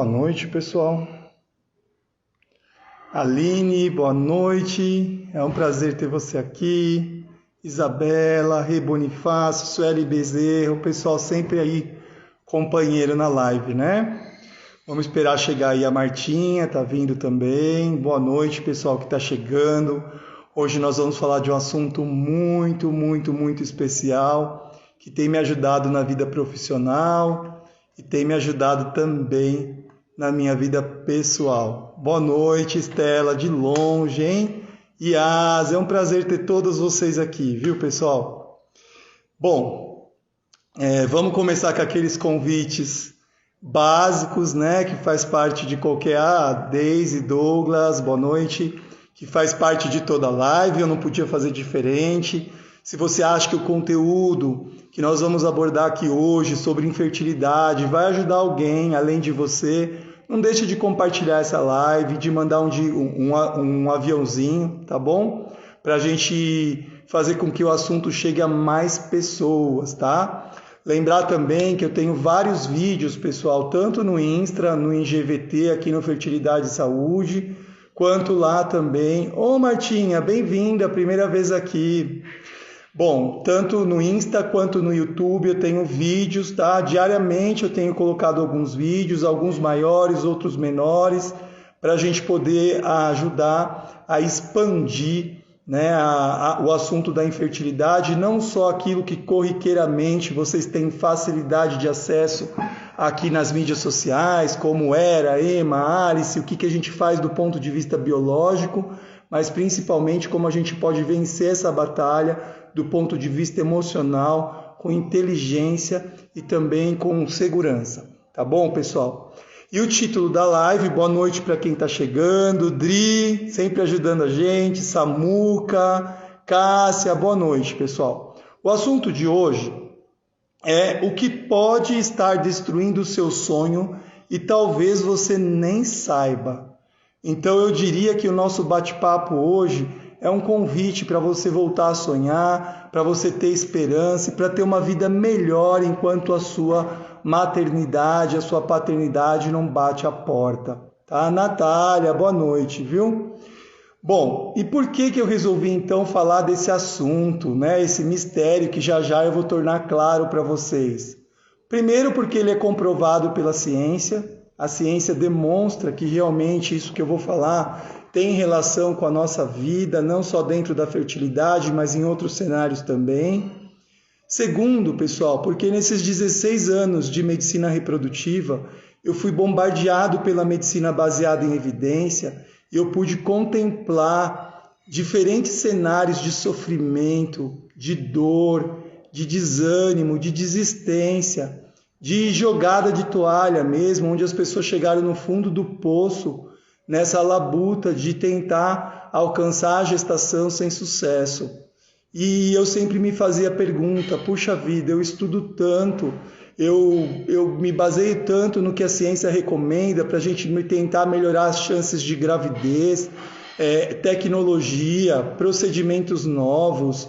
Boa noite, pessoal. Aline, boa noite. É um prazer ter você aqui. Isabela, Rê Bonifácio, Sueli Bezerra, o pessoal sempre aí companheiro na live, né? Vamos esperar chegar aí a Martinha, tá vindo também. Boa noite, pessoal que tá chegando. Hoje nós vamos falar de um assunto muito especial, que tem me ajudado na vida profissional e tem me ajudado também na minha vida pessoal. Boa noite, Estela, de longe, hein? Yas, é um prazer ter todos vocês aqui, viu, pessoal? Bom, vamos começar com aqueles convites básicos, né, que faz parte de qualquer... Daisy, Douglas, boa noite, que faz parte de toda a live, eu não podia fazer diferente. Se você acha que o conteúdo que nós vamos abordar aqui hoje sobre infertilidade vai ajudar alguém além de você, não deixe de compartilhar essa live, de mandar um aviãozinho, tá bom? Para a gente fazer com que o assunto chegue a mais pessoas, tá? Lembrar também que eu tenho vários vídeos, pessoal, tanto no Insta, no IGVT, aqui no Fertilidade e Saúde, quanto lá também. Ô Martinha, bem-vinda, primeira vez aqui. Bom, tanto no Insta quanto no YouTube eu tenho vídeos, tá? Diariamente eu tenho colocado alguns vídeos, alguns maiores, outros menores, para a gente poder ajudar a expandir, né, o assunto da infertilidade, não só aquilo que corriqueiramente vocês têm facilidade de acesso aqui nas mídias sociais, como Era, Emma, Alice, o que a gente faz do ponto de vista biológico, mas principalmente como a gente pode vencer essa batalha do ponto de vista emocional, com inteligência e também com segurança. Tá bom, pessoal? E o título da live, boa noite para quem está chegando, Dri, sempre ajudando a gente, Samuca, Cássia, boa noite, pessoal. O assunto de hoje é o que pode estar destruindo o seu sonho e talvez você nem saiba. Então eu diria que o nosso bate-papo hoje é um convite para você voltar a sonhar, para você ter esperança e para ter uma vida melhor enquanto a sua maternidade, a sua paternidade não bate a porta. Tá? Natália, boa noite, viu? Bom, e por que eu resolvi então falar desse assunto, né? Esse mistério que já eu vou tornar claro para vocês. Primeiro porque ele é comprovado pela ciência. A ciência demonstra que realmente isso que eu vou falar tem relação com a nossa vida, não só dentro da fertilidade, mas em outros cenários também. Segundo, pessoal, porque nesses 16 anos de medicina reprodutiva, eu fui bombardeado pela medicina baseada em evidência e eu pude contemplar diferentes cenários de sofrimento, de dor, de desânimo, de desistência, de jogada de toalha mesmo, onde as pessoas chegaram no fundo do poço, nessa labuta de tentar alcançar a gestação sem sucesso. E eu sempre me fazia a pergunta, puxa vida, eu estudo tanto, eu me baseio tanto no que a ciência recomenda para a gente tentar melhorar as chances de gravidez, tecnologia, procedimentos novos,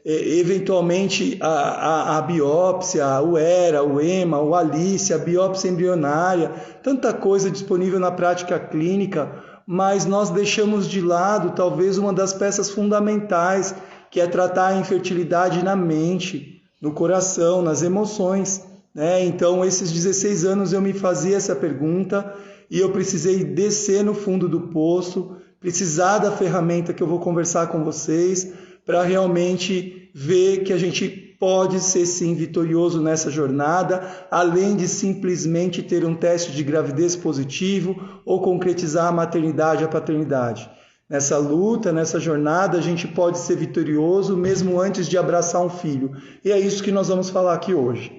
eventualmente a biópsia, o ERA, o EMA, o ALICE, a biópsia embrionária, tanta coisa disponível na prática clínica, mas nós deixamos de lado talvez uma das peças fundamentais, que é tratar a infertilidade na mente, no coração, nas emoções, né? Então, esses 16 anos eu me fazia essa pergunta e eu precisei descer no fundo do poço, precisar da ferramenta que eu vou conversar com vocês, para realmente ver que a gente pode ser sim vitorioso nessa jornada, além de simplesmente ter um teste de gravidez positivo ou concretizar a maternidade e a paternidade. Nessa luta, nessa jornada, a gente pode ser vitorioso mesmo antes de abraçar um filho. E é isso que nós vamos falar aqui hoje.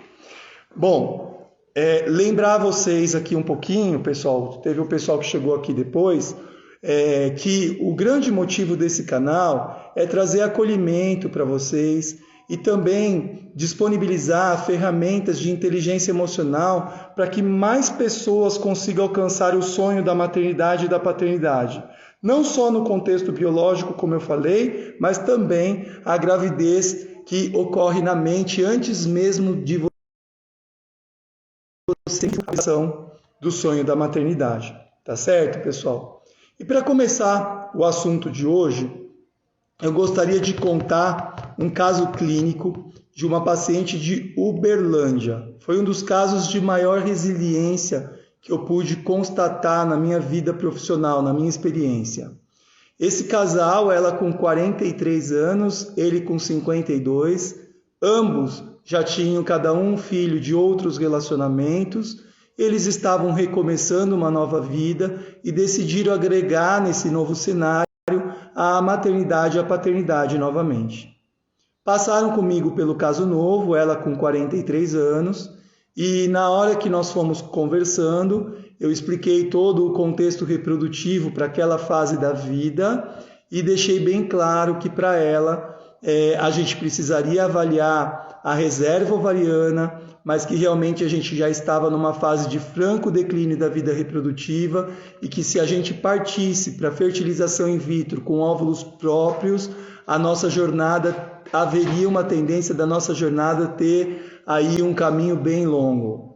Bom, lembrar vocês aqui um pouquinho, pessoal, teve o pessoal que chegou aqui depois, que o grande motivo desse canal é trazer acolhimento para vocês e também disponibilizar ferramentas de inteligência emocional para que mais pessoas consigam alcançar o sonho da maternidade e da paternidade. Não só no contexto biológico, como eu falei, mas também a gravidez que ocorre na mente antes mesmo de você ter a do sonho da maternidade. Tá certo, pessoal? E para começar o assunto de hoje, eu gostaria de contar um caso clínico de uma paciente de Uberlândia. Foi um dos casos de maior resiliência que eu pude constatar na minha vida profissional, na minha experiência. Esse casal, ela com 43 anos, ele com 52, ambos já tinham cada um filho de outros relacionamentos, eles estavam recomeçando uma nova vida e decidiram agregar nesse novo cenário a maternidade e a paternidade novamente. Passaram comigo pelo caso novo, ela com 43 anos, e na hora que nós fomos conversando, eu expliquei todo o contexto reprodutivo para aquela fase da vida e deixei bem claro que para ela a gente precisaria avaliar a reserva ovariana, mas que realmente a gente já estava numa fase de franco declínio da vida reprodutiva e que se a gente partisse para fertilização in vitro com óvulos próprios, a nossa jornada, haveria uma tendência da nossa jornada ter aí um caminho bem longo.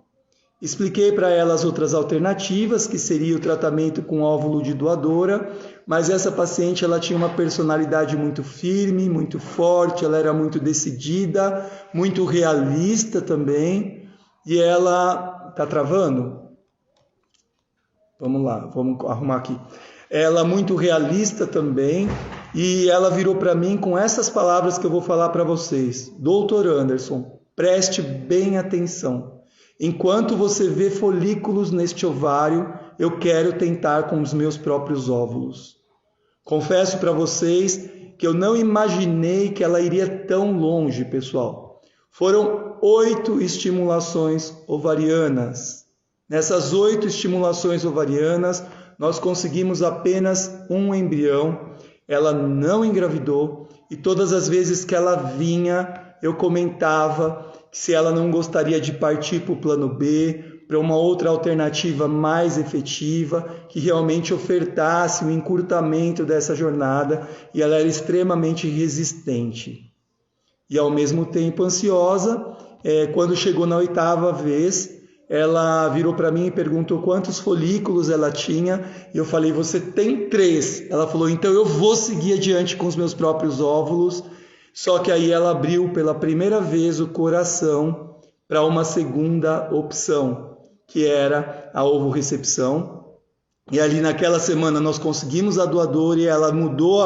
Expliquei para ela as outras alternativas, que seria o tratamento com óvulo de doadora, mas essa paciente ela tinha uma personalidade muito firme, muito forte, ela era muito decidida, muito realista também, e ela... Tá travando? Vamos lá, vamos arrumar aqui. Ela muito realista também, e ela virou para mim com essas palavras que eu vou falar para vocês. Doutor Anderson, preste bem atenção. Enquanto você vê folículos neste ovário, eu quero tentar com os meus próprios óvulos. Confesso para vocês que eu não imaginei que ela iria tão longe, pessoal. Foram 8 estimulações ovarianas. Nessas 8 estimulações ovarianas, nós conseguimos apenas um embrião. Ela não engravidou e todas as vezes que ela vinha, eu comentava que se ela não gostaria de partir para o plano B, para uma outra alternativa mais efetiva, que realmente ofertasse um encurtamento dessa jornada, e ela era extremamente resistente. E ao mesmo tempo ansiosa, quando chegou na 8ª vez, ela virou para mim e perguntou quantos folículos ela tinha, e eu falei, você tem 3. Ela falou, então eu vou seguir adiante com os meus próprios óvulos. Só que aí ela abriu pela primeira vez o coração para uma segunda opção, que era a ovorecepção. E ali naquela semana nós conseguimos a doadora e ela mudou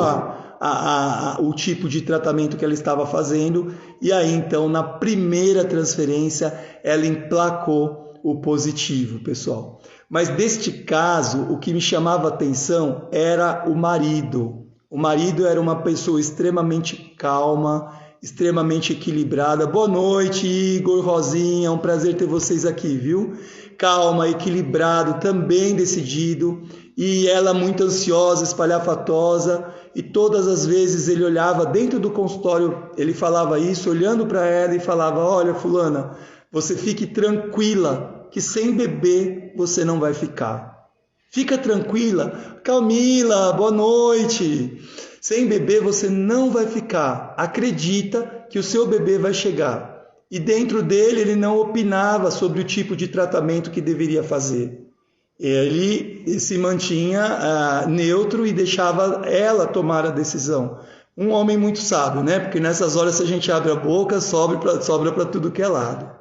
o tipo de tratamento que ela estava fazendo. E aí então na primeira transferência ela emplacou o positivo, pessoal. Mas deste caso, o que me chamava atenção era o marido. O marido era uma pessoa extremamente calma, extremamente equilibrada. Boa noite, Igor, Rosinha, é um prazer ter vocês aqui, viu? Calma, equilibrado, também decidido, e ela muito ansiosa, espalhafatosa, e todas as vezes ele olhava dentro do consultório, ele falava isso, olhando para ela e falava, olha, fulana, você fique tranquila, que sem bebê você não vai ficar. Fica tranquila, Camila, boa noite. Sem bebê você não vai ficar. Acredita que o seu bebê vai chegar. E dentro dele ele não opinava sobre o tipo de tratamento que deveria fazer. Ele se mantinha neutro e deixava ela tomar a decisão. Um homem muito sábio, né? Porque nessas horas se a gente abre a boca, sobra para tudo que é lado.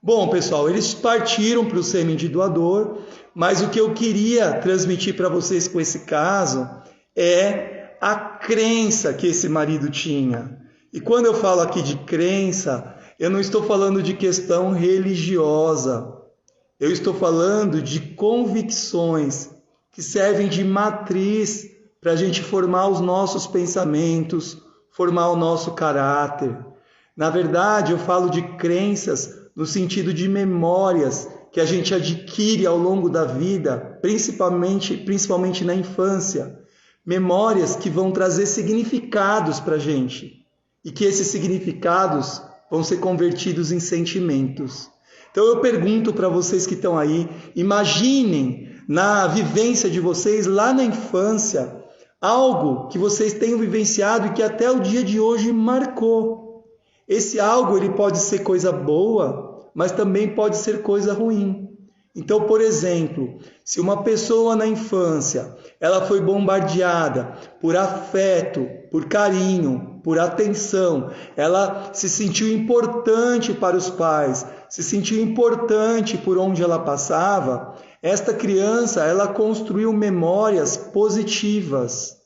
Bom, pessoal, eles partiram para o sêmen de doador, mas o que eu queria transmitir para vocês com esse caso é a crença que esse marido tinha. E quando eu falo aqui de crença, eu não estou falando de questão religiosa. Eu estou falando de convicções que servem de matriz para a gente formar os nossos pensamentos, formar o nosso caráter. Na verdade, eu falo de crenças no sentido de memórias que a gente adquire ao longo da vida, principalmente na infância. Memórias que vão trazer significados para a gente e que esses significados vão ser convertidos em sentimentos. Então eu pergunto para vocês que estão aí, imaginem na vivência de vocês lá na infância, algo que vocês tenham vivenciado e que até o dia de hoje marcou. Esse algo ele pode ser coisa boa, mas também pode ser coisa ruim. Então, por exemplo, se uma pessoa na infância ela foi bombardeada por afeto, por carinho, por atenção, ela se sentiu importante para os pais, se sentiu importante por onde ela passava, esta criança ela construiu memórias positivas.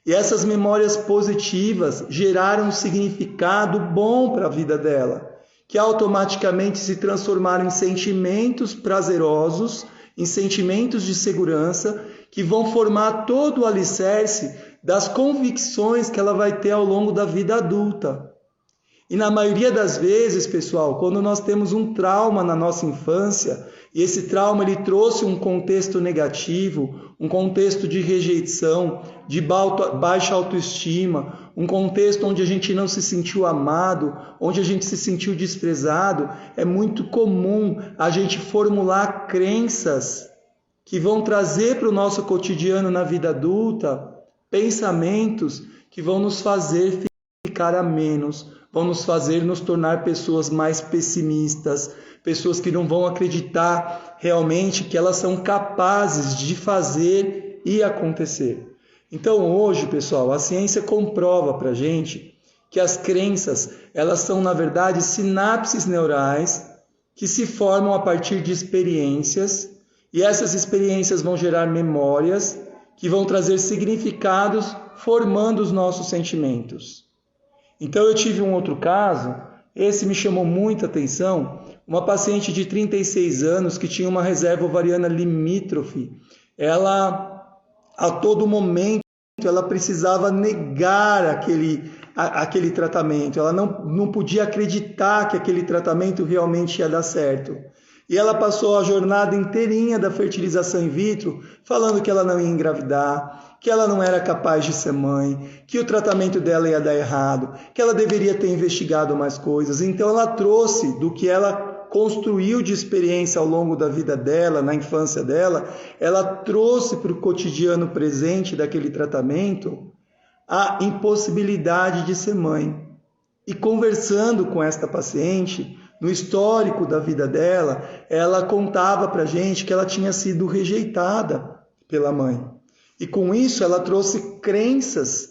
E essas memórias positivas geraram um significado bom para a vida dela, que automaticamente se transformaram em sentimentos prazerosos, em sentimentos de segurança, que vão formar todo o alicerce das convicções que ela vai ter ao longo da vida adulta. E na maioria das vezes, pessoal, quando nós temos um trauma na nossa infância, e esse trauma ele trouxe um contexto negativo, um contexto de rejeição, de baixa autoestima, um contexto onde a gente não se sentiu amado, onde a gente se sentiu desprezado, é muito comum a gente formular crenças que vão trazer para o nosso cotidiano na vida adulta pensamentos que vão nos fazer ficar a menos, vão nos fazer nos tornar pessoas mais pessimistas, pessoas que não vão acreditar realmente que elas são capazes de fazer e acontecer. Então hoje, pessoal, a ciência comprova para a gente que as crenças, elas são na verdade sinapses neurais que se formam a partir de experiências, e essas experiências vão gerar memórias que vão trazer significados formando os nossos sentimentos. Então eu tive um outro caso, esse me chamou muita atenção, uma paciente de 36 anos que tinha uma reserva ovariana limítrofe. Ela, a todo momento, ela precisava negar aquele tratamento, ela não podia acreditar que aquele tratamento realmente ia dar certo. E ela passou a jornada inteirinha da fertilização in vitro falando que ela não ia engravidar, que ela não era capaz de ser mãe, que o tratamento dela ia dar errado, que ela deveria ter investigado mais coisas. Então ela trouxe do que ela construiu de experiência ao longo da vida dela, na infância dela, ela trouxe para o cotidiano presente daquele tratamento a impossibilidade de ser mãe. E conversando com esta paciente, no histórico da vida dela, ela contava para a gente que ela tinha sido rejeitada pela mãe. E com isso ela trouxe crenças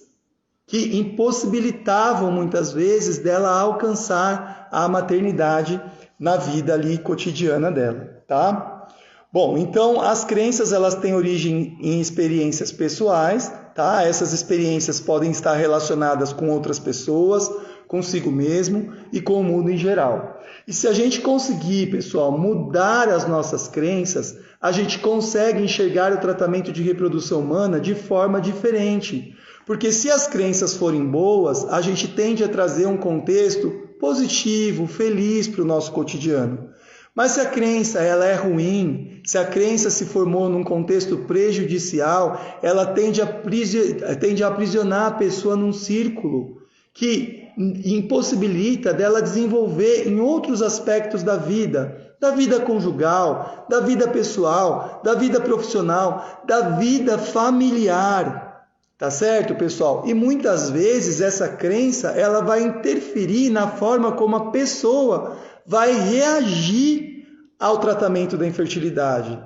que impossibilitavam muitas vezes dela alcançar a maternidade na vida ali cotidiana dela, tá? Bom, então as crenças elas têm origem em experiências pessoais, tá? Essas experiências podem estar relacionadas com outras pessoas, consigo mesmo e com o mundo em geral. E se a gente conseguir, pessoal, mudar as nossas crenças, a gente consegue enxergar o tratamento de reprodução humana de forma diferente. Porque se as crenças forem boas, a gente tende a trazer um contexto positivo, feliz para o nosso cotidiano. Mas se a crença ela é ruim, se a crença se formou num contexto prejudicial, ela tende a aprisionar a pessoa num círculo que impossibilita dela desenvolver em outros aspectos da vida conjugal, da vida pessoal, da vida profissional, da vida familiar. Tá certo, pessoal? E muitas vezes essa crença ela vai interferir na forma como a pessoa vai reagir ao tratamento da infertilidade.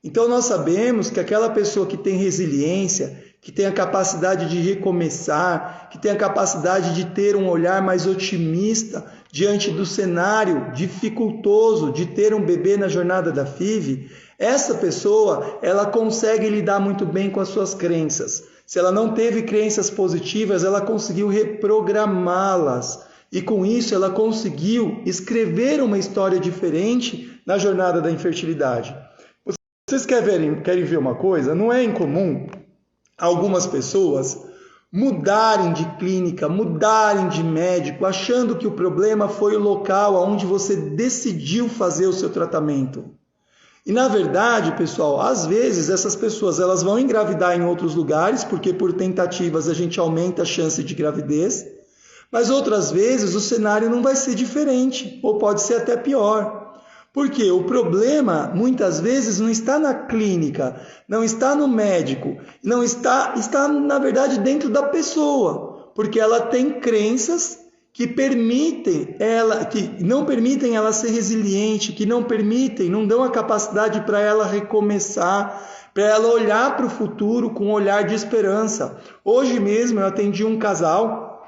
Então nós sabemos que aquela pessoa que tem resiliência, que tem a capacidade de recomeçar, que tem a capacidade de ter um olhar mais otimista diante do cenário dificultoso de ter um bebê na jornada da FIV, essa pessoa ela consegue lidar muito bem com as suas crenças. Se ela não teve crenças positivas, ela conseguiu reprogramá-las. E com isso ela conseguiu escrever uma história diferente na jornada da infertilidade. Vocês querem ver uma coisa? Não é incomum algumas pessoas mudarem de clínica, mudarem de médico, achando que o problema foi o local onde você decidiu fazer o seu tratamento. E na verdade, pessoal, às vezes essas pessoas elas vão engravidar em outros lugares, porque por tentativas a gente aumenta a chance de gravidez, mas outras vezes o cenário não vai ser diferente, ou pode ser até pior. Porque o problema, muitas vezes, não está na clínica, não está no médico, está na verdade dentro da pessoa, porque ela tem crenças que não permitem ela ser resiliente, que não dão a capacidade para ela recomeçar, para ela olhar para o futuro com um olhar de esperança. Hoje mesmo eu atendi um casal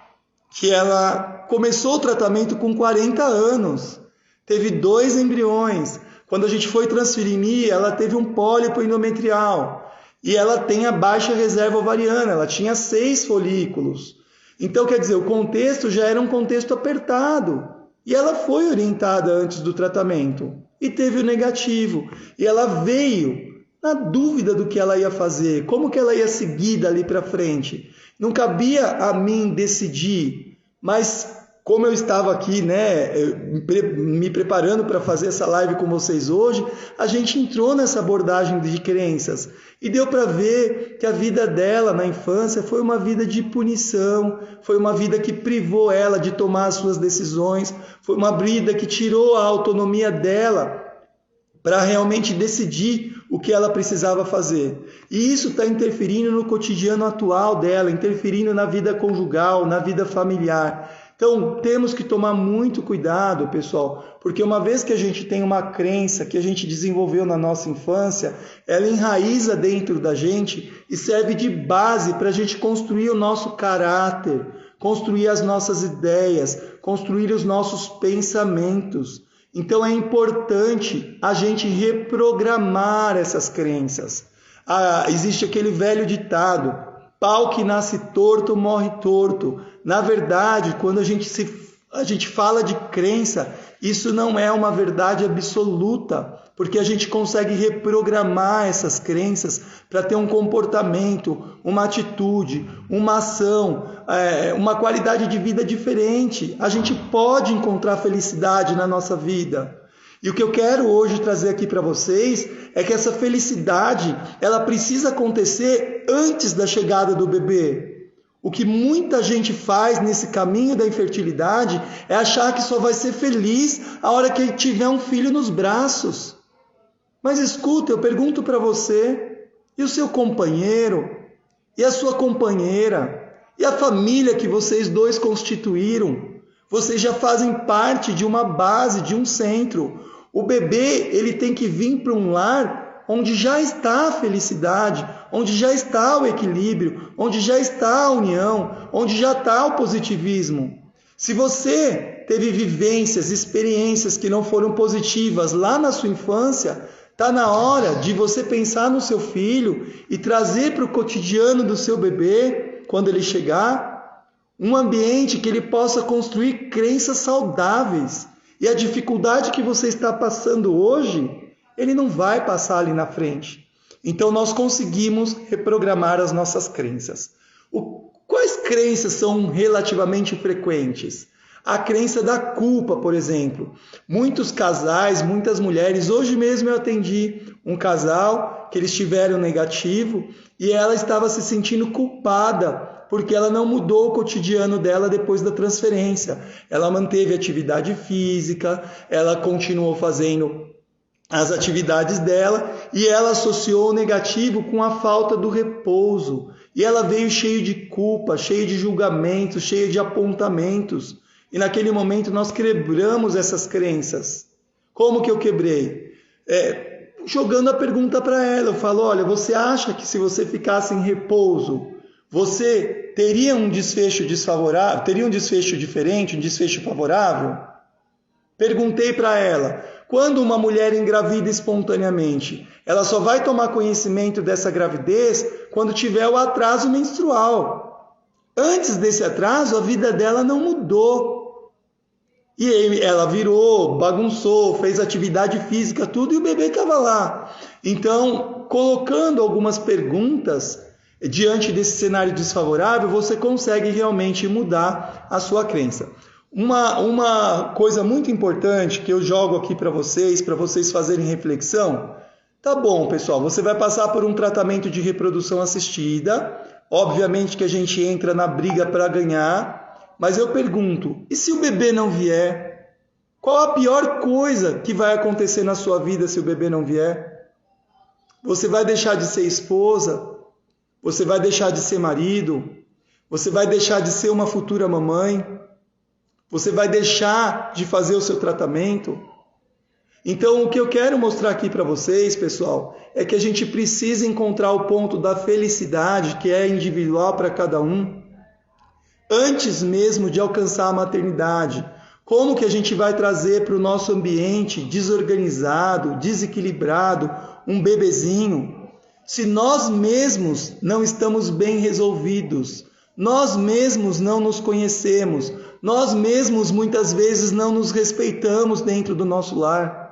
que ela começou o tratamento com 40 anos, teve 2 embriões. Quando a gente foi transferir, ela teve um pólipo endometrial e ela tem a baixa reserva ovariana, ela tinha 6 folículos. Então, quer dizer, o contexto já era um contexto apertado. E ela foi orientada antes do tratamento e teve o negativo. E ela veio na dúvida do que ela ia fazer, como que ela ia seguir dali para frente. Não cabia a mim decidir, mas como eu estava aqui, me preparando para fazer essa live com vocês hoje, a gente entrou nessa abordagem de crenças e deu para ver que a vida dela na infância foi uma vida de punição, foi uma vida que privou ela de tomar as suas decisões, foi uma vida que tirou a autonomia dela para realmente decidir o que ela precisava fazer. E isso está interferindo no cotidiano atual dela, interferindo na vida conjugal, na vida familiar. Então, temos que tomar muito cuidado, pessoal, porque uma vez que a gente tem uma crença que a gente desenvolveu na nossa infância, ela enraiza dentro da gente e serve de base para a gente construir o nosso caráter, construir as nossas ideias, construir os nossos pensamentos. Então, é importante a gente reprogramar essas crenças. Existe aquele velho ditado: pau que nasce torto, morre torto. Na verdade, quando a gente fala de crença, isso não é uma verdade absoluta, porque a gente consegue reprogramar essas crenças para ter um comportamento, uma atitude, uma ação, uma qualidade de vida diferente. A gente pode encontrar felicidade na nossa vida. E o que eu quero hoje trazer aqui para vocês é que essa felicidade, ela precisa acontecer antes da chegada do bebê. O que muita gente faz nesse caminho da infertilidade é achar que só vai ser feliz a hora que tiver um filho nos braços. Mas escuta, eu pergunto para você, e o seu companheiro, e a sua companheira, e a família que vocês dois constituíram? Vocês já fazem parte de uma base, de um centro. O bebê, ele tem que vir para um lar onde já está a felicidade, onde já está o equilíbrio, onde já está a união, onde já está o positivismo. Se você teve vivências, experiências que não foram positivas lá na sua infância, está na hora de você pensar no seu filho e trazer para o cotidiano do seu bebê, quando ele chegar, um ambiente que ele possa construir crenças saudáveis. E a dificuldade que você está passando hoje, ele não vai passar ali na frente. Então nós conseguimos reprogramar as nossas crenças. Quais crenças são relativamente frequentes? A crença da culpa, por exemplo. Muitos casais, muitas mulheres, hoje mesmo eu atendi um casal que eles tiveram negativo e ela estava se sentindo culpada porque ela não mudou o cotidiano dela depois da transferência. Ela manteve atividade física, ela continuou fazendo as atividades dela e ela associou o negativo com a falta do repouso. E ela veio cheia de culpa, cheia de julgamentos, cheia de apontamentos. E naquele momento nós quebramos essas crenças. Como que eu quebrei? Jogando a pergunta para ela. Eu falo, olha, você acha que se você ficasse em repouso, você teria um desfecho desfavorável, teria um desfecho diferente, um desfecho favorável? Perguntei para ela, quando uma mulher engravida espontaneamente, ela só vai tomar conhecimento dessa gravidez quando tiver o atraso menstrual. Antes desse atraso, a vida dela não mudou. E ela virou, bagunçou, fez atividade física, tudo, e o bebê estava lá. Então, colocando algumas perguntas diante desse cenário desfavorável, você consegue realmente mudar a sua crença. Uma coisa muito importante que eu jogo aqui para vocês fazerem reflexão. Tá bom, pessoal, você vai passar por um tratamento de reprodução assistida. Obviamente que a gente entra na briga para ganhar, mas eu pergunto, e se o bebê não vier? Qual a pior coisa que vai acontecer na sua vida se o bebê não vier? Você vai deixar de ser esposa? Você vai deixar de ser marido? Você vai deixar de ser uma futura mamãe? Você vai deixar de fazer o seu tratamento? Então, o que eu quero mostrar aqui para vocês, pessoal, é que a gente precisa encontrar o ponto da felicidade, que é individual para cada um, antes mesmo de alcançar a maternidade. Como que a gente vai trazer para o nosso ambiente desorganizado, desequilibrado, um bebezinho, se nós mesmos não estamos bem resolvidos, nós mesmos não nos conhecemos, nós mesmos muitas vezes não nos respeitamos dentro do nosso lar?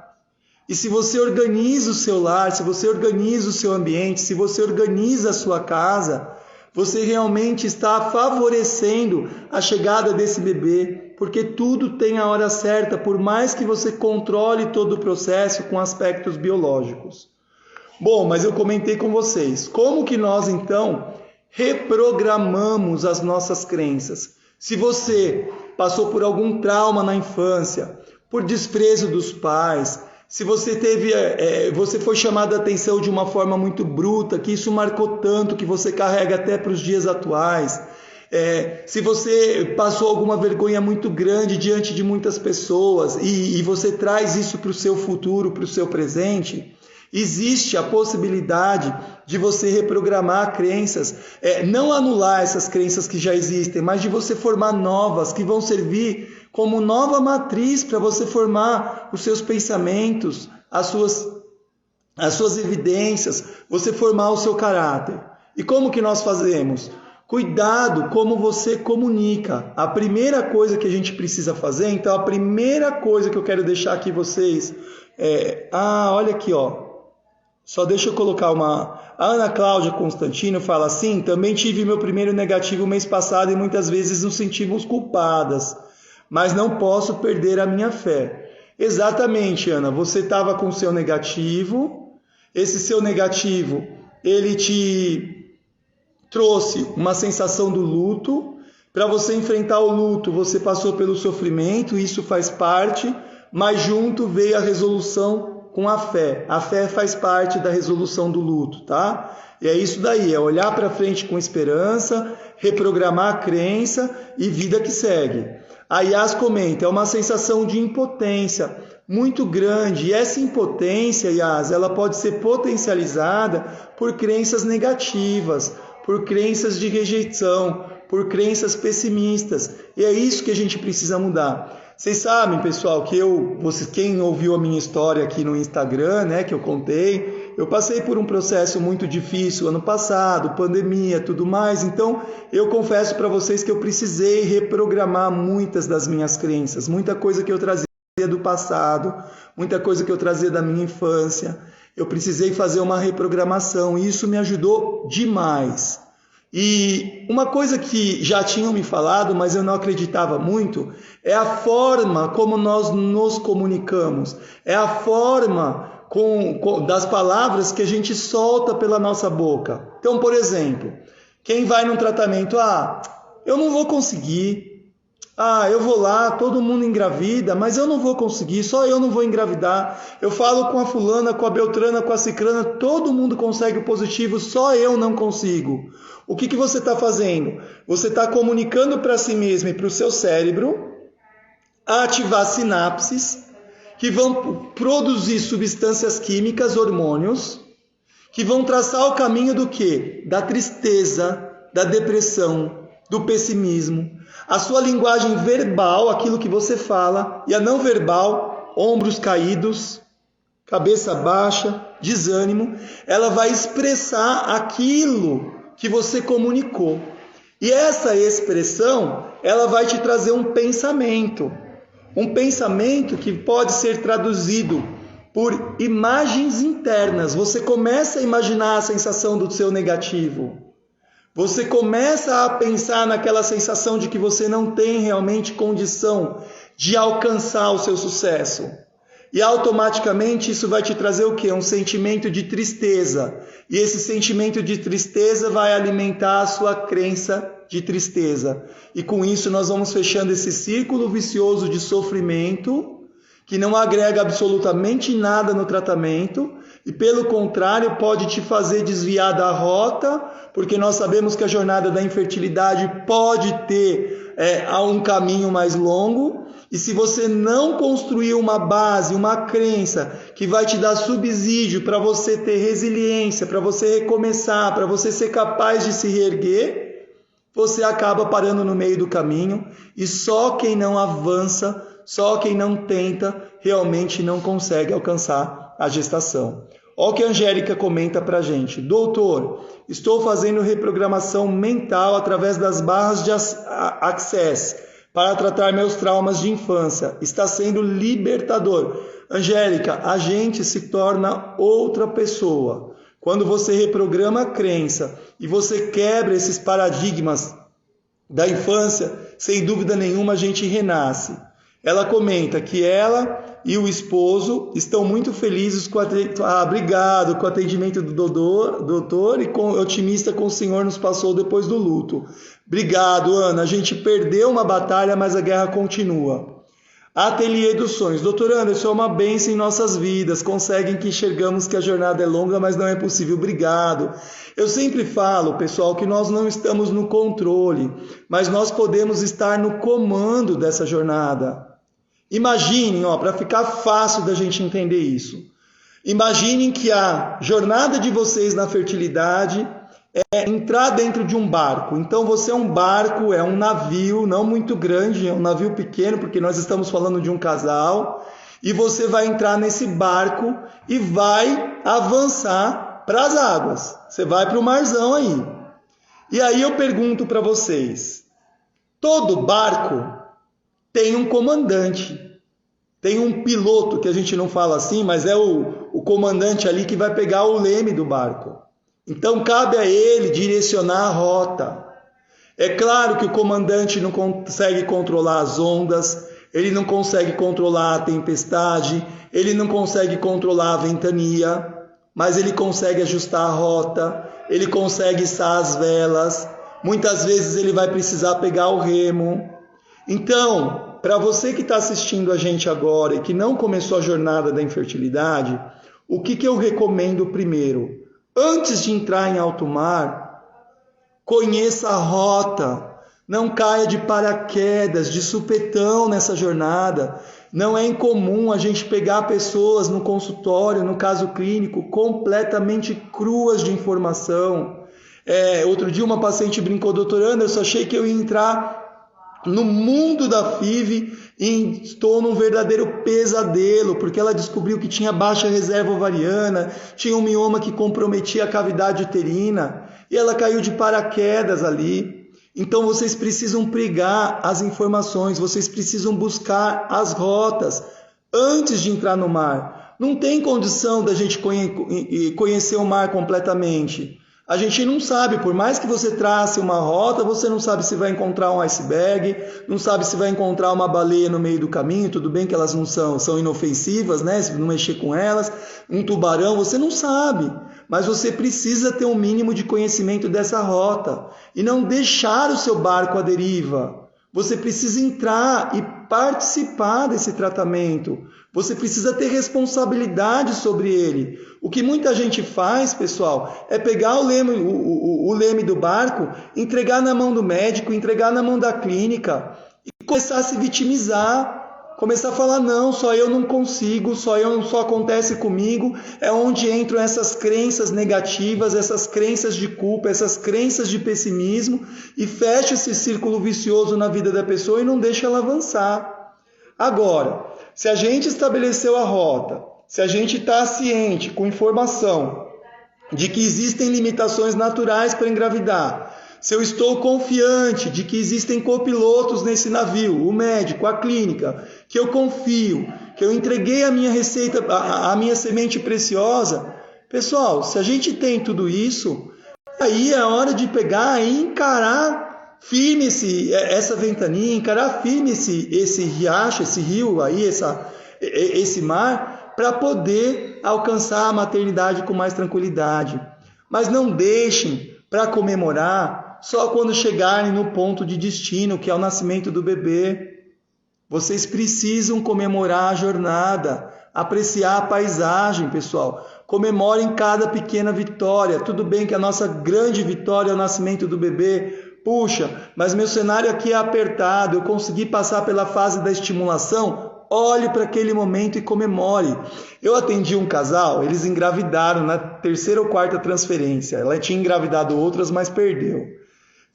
E se você organiza o seu lar, se você organiza o seu ambiente, se você organiza a sua casa, você realmente está favorecendo a chegada desse bebê, porque tudo tem a hora certa, por mais que você controle todo o processo com aspectos biológicos. Bom, mas eu comentei com vocês, como que nós então reprogramamos as nossas crenças? Se você passou por algum trauma na infância, por desprezo dos pais, se você você foi chamado a atenção de uma forma muito bruta, que isso marcou tanto, que você carrega até para os dias atuais, se você passou alguma vergonha muito grande diante de muitas pessoas e você traz isso para o seu futuro, para o seu presente, existe a possibilidade de você reprogramar crenças, não anular essas crenças que já existem, mas de você formar novas, que vão servir como nova matriz para você formar os seus pensamentos, as suas evidências, você formar o seu caráter. E como que nós fazemos? Cuidado como você comunica. A primeira coisa que a gente precisa fazer, então a primeira coisa que eu quero deixar aqui vocês olha aqui, ó. Só deixa eu colocar uma... A Ana Cláudia Constantino fala assim: também tive meu primeiro negativo mês passado e muitas vezes nos sentimos culpadas, mas não posso perder a minha fé. Exatamente, Ana, você estava com o seu negativo, esse seu negativo, ele te trouxe uma sensação do luto. Para você enfrentar o luto, você passou pelo sofrimento, isso faz parte, mas junto veio a resolução com a fé. A fé faz parte da resolução do luto, tá? E é isso daí, é olhar para frente com esperança, reprogramar a crença e vida que segue. A Yas comenta, é uma sensação de impotência muito grande, e essa impotência, Yas, ela pode ser potencializada por crenças negativas, por crenças de rejeição, por crenças pessimistas, e é isso que a gente precisa mudar. Vocês sabem, pessoal, que quem ouviu a minha história aqui no Instagram, né, que eu contei, eu passei por um processo muito difícil ano passado, pandemia, tudo mais, então eu confesso para vocês que eu precisei reprogramar muitas das minhas crenças, muita coisa que eu trazia do passado, muita coisa que eu trazia da minha infância, eu precisei fazer uma reprogramação e isso me ajudou demais. E uma coisa que já tinham me falado, mas eu não acreditava muito, é a forma como nós nos comunicamos, é a forma das palavras que a gente solta pela nossa boca. Então, por exemplo, quem vai num tratamento, eu não vou conseguir, eu vou lá, todo mundo engravida, mas eu não vou conseguir, só eu não vou engravidar. Eu falo com a fulana, com a beltrana, com a cicrana, todo mundo consegue o positivo, só eu não consigo. O que você está fazendo? Você está comunicando para si mesmo e para o seu cérebro a ativar sinapses que vão produzir substâncias químicas, hormônios, que vão traçar o caminho do quê? Da tristeza, da depressão, do pessimismo. A sua linguagem verbal, aquilo que você fala, e a não verbal, ombros caídos, cabeça baixa, desânimo, ela vai expressar aquilo que você comunicou. E essa expressão, ela vai te trazer um pensamento que pode ser traduzido por imagens internas. Você começa a imaginar a sensação do seu negativo. Você começa a pensar naquela sensação de que você não tem realmente condição de alcançar o seu sucesso. E automaticamente isso vai te trazer o quê? Um sentimento de tristeza. E esse sentimento de tristeza vai alimentar a sua crença de tristeza. E com isso nós vamos fechando esse círculo vicioso de sofrimento, que não agrega absolutamente nada no tratamento, e pelo contrário pode te fazer desviar da rota, porque nós sabemos que a jornada da infertilidade pode ter a um caminho mais longo, e se você não construir uma base, uma crença que vai te dar subsídio para você ter resiliência, para você recomeçar, para você ser capaz de se reerguer, você acaba parando no meio do caminho, e só quem não avança, só quem não tenta, realmente não consegue alcançar a gestação. Olha o que a Angélica comenta para a gente. Doutor, estou fazendo reprogramação mental através das barras de Access para tratar meus traumas de infância. Está sendo libertador. Angélica, a gente se torna outra pessoa. Quando você reprograma a crença e você quebra esses paradigmas da infância, sem dúvida nenhuma a gente renasce. Ela comenta que ela e o esposo estão muito felizes com obrigado com o atendimento do doutor e otimista com o Senhor nos passou depois do luto. Obrigado, Ana. A gente perdeu uma batalha, mas a guerra continua. Ateliê dos Sonhos. Doutor Ana, isso é uma bênção em nossas vidas. Conseguem que enxergamos que a jornada é longa, mas não é possível. Obrigado. Eu sempre falo, pessoal, que nós não estamos no controle, mas nós podemos estar no comando dessa jornada. Imaginem, para ficar fácil da gente entender isso. Imaginem que a jornada de vocês na fertilidade é entrar dentro de um barco. Então você é um barco, é um navio, não muito grande, é um navio pequeno, porque nós estamos falando de um casal, e você vai entrar nesse barco e vai avançar para as águas. Você vai para o marzão aí. E aí eu pergunto para vocês, todo barco tem um comandante, tem um piloto, que a gente não fala assim, mas é o comandante ali que vai pegar o leme do barco. Então cabe a ele direcionar a rota. É claro que o comandante não consegue controlar as ondas, ele não consegue controlar a tempestade, ele não consegue controlar a ventania, mas ele consegue ajustar a rota, ele consegue içar as velas, muitas vezes ele vai precisar pegar o remo. Então, para você que está assistindo a gente agora e que não começou a jornada da infertilidade, o que eu recomendo primeiro? Antes de entrar em alto mar, conheça a rota, não caia de paraquedas, de supetão nessa jornada. Não é incomum a gente pegar pessoas no consultório, no caso clínico, completamente cruas de informação. Outro dia uma paciente brincou, doutor Ana, eu só achei que eu ia entrar no mundo da FIV e estou num verdadeiro pesadelo, porque ela descobriu que tinha baixa reserva ovariana, tinha um mioma que comprometia a cavidade uterina, e ela caiu de paraquedas ali. Então vocês precisam pregar as informações, vocês precisam buscar as rotas antes de entrar no mar. Não tem condição da gente conhecer o mar completamente. A gente não sabe, por mais que você trace uma rota, você não sabe se vai encontrar um iceberg, não sabe se vai encontrar uma baleia no meio do caminho, tudo bem que elas não são inofensivas, né? Se não mexer com elas, um tubarão, você não sabe. Mas você precisa ter um mínimo de conhecimento dessa rota e não deixar o seu barco à deriva. Você precisa entrar e participar desse tratamento. Você precisa ter responsabilidade sobre ele. O que muita gente faz, pessoal, é pegar o leme do barco, entregar na mão do médico, entregar na mão da clínica e começar a se vitimizar. Começar a falar, não, só eu não consigo, só acontece comigo. É onde entram essas crenças negativas, essas crenças de culpa, essas crenças de pessimismo e fecha esse círculo vicioso na vida da pessoa e não deixa ela avançar. Agora, se a gente estabeleceu a rota, se a gente está ciente, com informação de que existem limitações naturais para engravidar, se eu estou confiante de que existem copilotos nesse navio, o médico, a clínica, que eu confio, que eu entreguei a minha receita, a minha semente preciosa, pessoal, se a gente tem tudo isso, aí é hora de pegar e encarar firme essa ventania, encarar firme esse riacho, esse rio aí, esse mar, para poder alcançar a maternidade com mais tranquilidade. Mas não deixem para comemorar só quando chegarem no ponto de destino, que é o nascimento do bebê. Vocês precisam comemorar a jornada, apreciar a paisagem, pessoal. Comemorem cada pequena vitória. Tudo bem que a nossa grande vitória é o nascimento do bebê, Puxa, mas meu cenário aqui é apertado, eu consegui passar pela fase da estimulação. Olhe para aquele momento e comemore. Eu atendi um casal, eles engravidaram na 3ª ou 4ª transferência. Ela tinha engravidado outras, mas perdeu.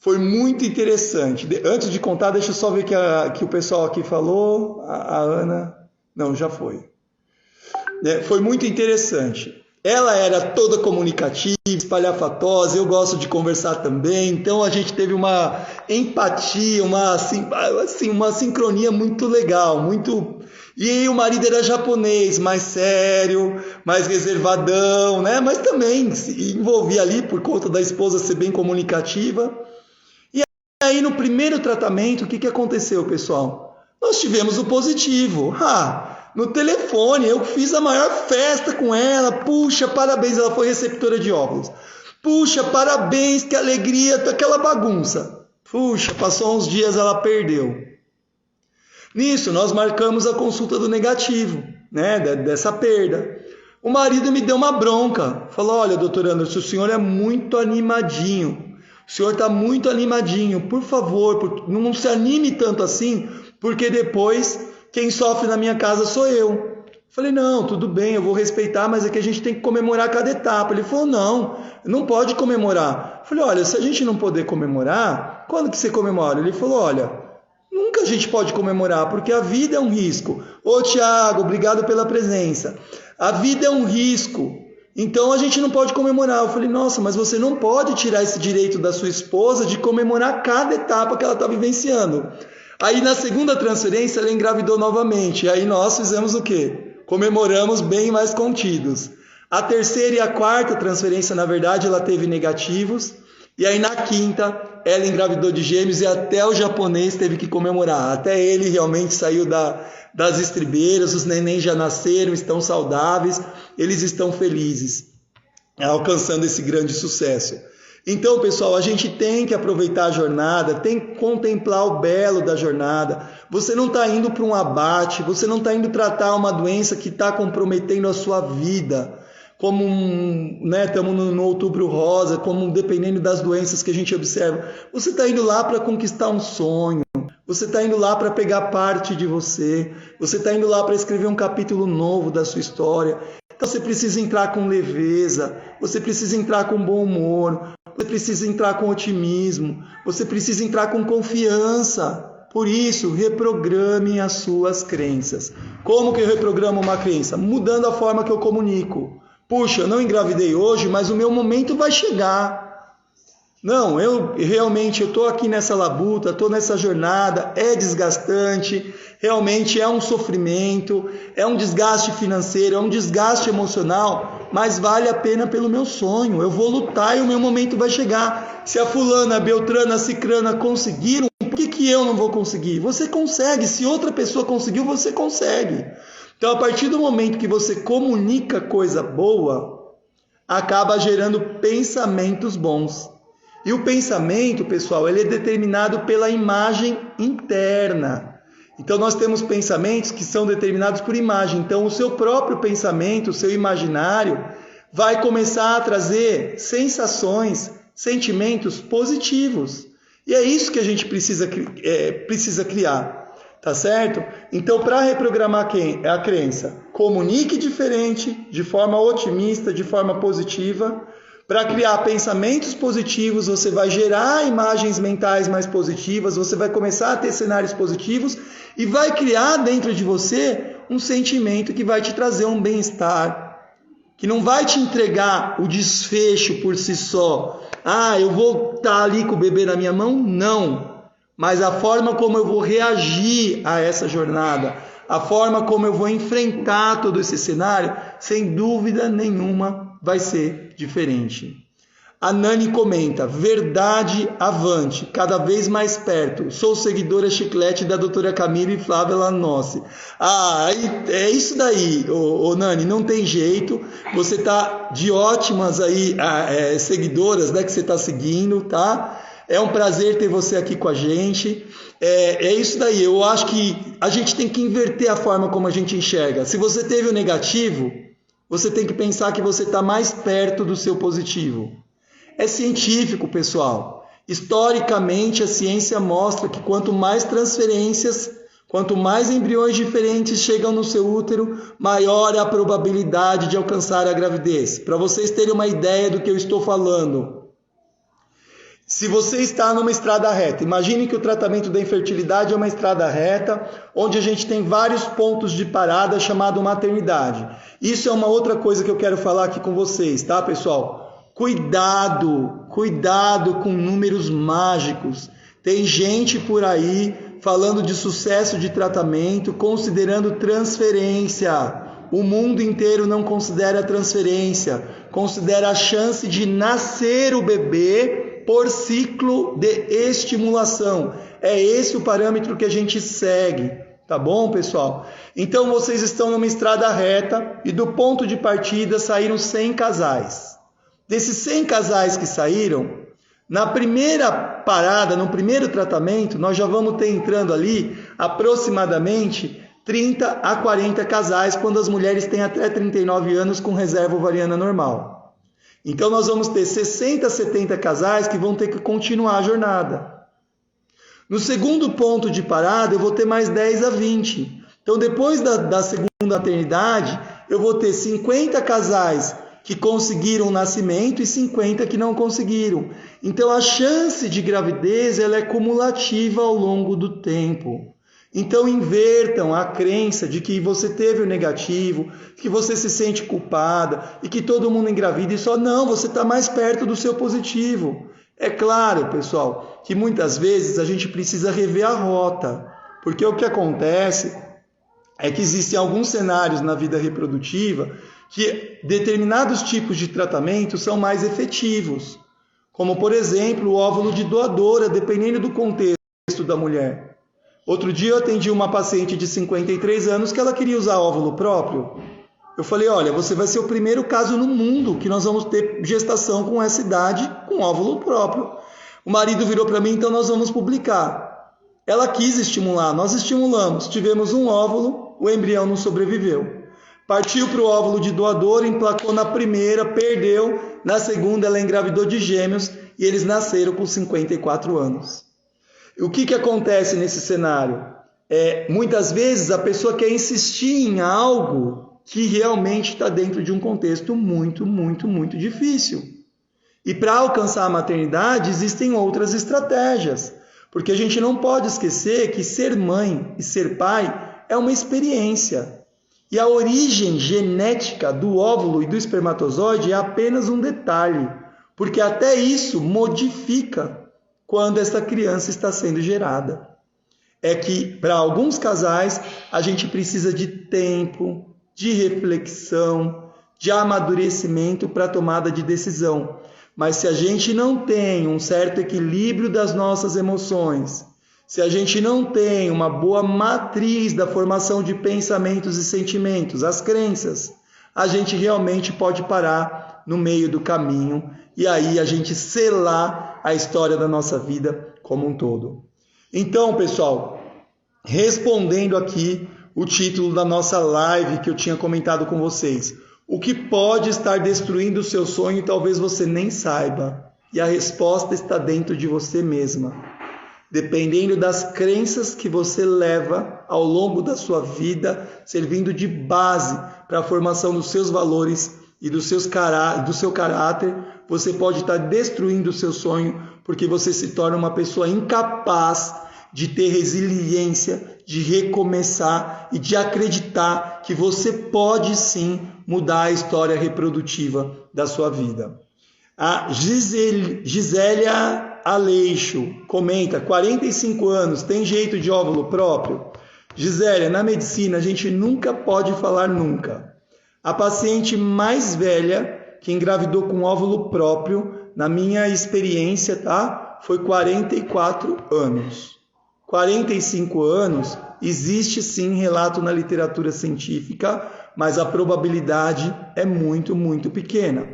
Foi muito interessante. Antes de contar, deixa eu só ver que o pessoal aqui falou. A Ana... Não, já foi. Foi muito interessante. Ela era toda comunicativa, espalhafatosa, eu gosto de conversar também, então a gente teve uma empatia, uma sincronia muito legal, muito... E o marido era japonês, mais sério, mais reservadão, né? Mas também se envolvia ali por conta da esposa ser bem comunicativa. E aí no primeiro tratamento, o que aconteceu, pessoal? Nós tivemos o positivo. No telefone, eu fiz a maior festa com ela. Puxa, parabéns, ela foi receptora de óvulos. Puxa, parabéns, que alegria, aquela bagunça. Puxa, passou uns dias, ela perdeu. Nisso, nós marcamos a consulta do negativo, né, dessa perda. O marido me deu uma bronca. Falou, olha, doutor Anderson, o senhor é muito animadinho. O senhor está muito animadinho. Por favor, não se anime tanto assim, porque depois... quem sofre na minha casa sou eu. Falei, não, tudo bem, eu vou respeitar, mas é que a gente tem que comemorar cada etapa. Ele falou, não pode comemorar. Falei, olha, se a gente não poder comemorar, quando que você comemora? Ele falou, olha, nunca a gente pode comemorar, porque a vida é um risco. Ô, Tiago, obrigado pela presença. A vida é um risco, então a gente não pode comemorar. Eu falei, nossa, mas você não pode tirar esse direito da sua esposa de comemorar cada etapa que ela está vivenciando. Aí na 2ª transferência ela engravidou novamente. E aí nós fizemos o quê? Comemoramos bem mais contidos. A 3ª e a 4ª transferência, na verdade, ela teve negativos. E aí na 5ª ela engravidou de gêmeos e até o japonês teve que comemorar. Até ele realmente saiu das estribeiras, os nenéns já nasceram, estão saudáveis, eles estão felizes, alcançando esse grande sucesso. Então, pessoal, a gente tem que aproveitar a jornada, tem que contemplar o belo da jornada. Você não está indo para um abate, você não está indo tratar uma doença que está comprometendo a sua vida. Como estamos no Outubro Rosa, como dependendo das doenças que a gente observa. Você está indo lá para conquistar um sonho, você está indo lá para pegar parte de você, você está indo lá para escrever um capítulo novo da sua história. Então você precisa entrar com leveza, você precisa entrar com bom humor, você precisa entrar com otimismo, você precisa entrar com confiança. Por isso, reprograme as suas crenças. Como que eu reprogramo uma crença? Mudando a forma que eu comunico. Puxa, eu não engravidei hoje, mas o meu momento vai chegar. Não, eu estou aqui nessa labuta, estou nessa jornada, é desgastante, realmente é um sofrimento, é um desgaste financeiro, é um desgaste emocional, mas vale a pena pelo meu sonho. Eu vou lutar e o meu momento vai chegar. Se a fulana, a beltrana, a cicrana conseguiram, por que eu não vou conseguir? Você consegue, se outra pessoa conseguiu, você consegue. Então, a partir do momento que você comunica coisa boa, acaba gerando pensamentos bons. E o pensamento, pessoal, ele é determinado pela imagem interna. Então, nós temos pensamentos que são determinados por imagem. Então, o seu próprio pensamento, o seu imaginário, vai começar a trazer sensações, sentimentos positivos. E é isso que a gente precisa criar. Tá certo? Então, para reprogramar a crença, comunique diferente, de forma otimista, de forma positiva. Para criar pensamentos positivos, você vai gerar imagens mentais mais positivas, você vai começar a ter cenários positivos e vai criar dentro de você um sentimento que vai te trazer um bem-estar, que não vai te entregar o desfecho por si só. Eu vou estar ali com o bebê na minha mão? Não. Mas a forma como eu vou reagir a essa jornada, a forma como eu vou enfrentar todo esse cenário, sem dúvida nenhuma vai ser diferente. A Nani comenta, verdade avante, cada vez mais perto. Sou seguidora chiclete da doutora Camila e Flávia Lanossi. É isso daí, ô Nani, não tem jeito. Você tá de ótimas aí seguidoras, né, que você está seguindo, tá? É um prazer ter você aqui com a gente. É isso daí. Eu acho que a gente tem que inverter a forma como a gente enxerga. Se você teve o negativo, você tem que pensar que você está mais perto do seu positivo. É científico, pessoal. Historicamente, a ciência mostra que quanto mais transferências, quanto mais embriões diferentes chegam no seu útero, maior é a probabilidade de alcançar a gravidez. Para vocês terem uma ideia do que eu estou falando, se você está numa estrada reta, imagine que o tratamento da infertilidade é uma estrada reta, onde a gente tem vários pontos de parada chamado maternidade. Isso é uma outra coisa que eu quero falar aqui com vocês, tá, pessoal? Cuidado com números mágicos. Tem gente por aí falando de sucesso de tratamento, considerando transferência. O mundo inteiro não considera transferência, considera a chance de nascer o bebê por ciclo de estimulação. É esse o parâmetro que a gente segue, tá bom, pessoal? Então vocês estão numa estrada reta e do ponto de partida saíram 100 casais. Desses 100 casais que saíram, na primeira parada, no primeiro tratamento, nós já vamos ter entrando ali aproximadamente 30 a 40 casais quando as mulheres têm até 39 anos com reserva ovariana normal. Então nós vamos ter 60 a 70 casais que vão ter que continuar a jornada. No segundo ponto de parada, eu vou ter mais 10 a 20. Então depois da segunda maternidade, eu vou ter 50 casais que conseguiram o nascimento e 50 que não conseguiram. Então a chance de gravidez ela é cumulativa ao longo do tempo. Então invertam a crença de que você teve o negativo, que você se sente culpada e que todo mundo engravida e só não, você está mais perto do seu positivo. É claro, pessoal, que muitas vezes a gente precisa rever a rota, porque o que acontece é que existem alguns cenários na vida reprodutiva que determinados tipos de tratamento são mais efetivos, como, por exemplo, o óvulo de doadora, dependendo do contexto da mulher. Outro dia eu atendi uma paciente de 53 anos que ela queria usar óvulo próprio. Eu falei, olha, você vai ser o primeiro caso no mundo que nós vamos ter gestação com essa idade com óvulo próprio. O marido virou para mim, então nós vamos publicar. Ela quis estimular, nós estimulamos, tivemos um óvulo, o embrião não sobreviveu. Partiu para o óvulo de doador, emplacou na primeira, perdeu. Na segunda, ela engravidou de gêmeos e eles nasceram com 54 anos. O que acontece nesse cenário? Muitas vezes a pessoa quer insistir em algo que realmente está dentro de um contexto muito, muito, muito difícil. E para alcançar a maternidade, existem outras estratégias. Porque a gente não pode esquecer que ser mãe e ser pai é uma experiência. E a origem genética do óvulo e do espermatozoide é apenas um detalhe, porque até isso modifica quando essa criança está sendo gerada. É que, para alguns casais, a gente precisa de tempo, de reflexão, de amadurecimento para a tomada de decisão. Mas se a gente não tem um certo equilíbrio das nossas emoções, se a gente não tem uma boa matriz da formação de pensamentos e sentimentos, as crenças, a gente realmente pode parar no meio do caminho e aí a gente selar a história da nossa vida como um todo. Então, pessoal, respondendo aqui o título da nossa live que eu tinha comentado com vocês, o que pode estar destruindo o seu sonho e talvez você nem saiba, e a resposta está dentro de você mesma. Dependendo das crenças que você leva ao longo da sua vida, servindo de base para a formação dos seus valores e do seu caráter, você pode estar destruindo o seu sonho, porque você se torna uma pessoa incapaz de ter resiliência, de recomeçar e de acreditar que você pode sim mudar a história reprodutiva da sua vida. A Gisélia Aleixo comenta, 45 anos, tem jeito de óvulo próprio? Gisélia, na medicina a gente nunca pode falar nunca. A paciente mais velha que engravidou com óvulo próprio, na minha experiência, tá? Foi 44 anos. 45 anos, existe sim relato na literatura científica, mas a probabilidade é muito, muito pequena.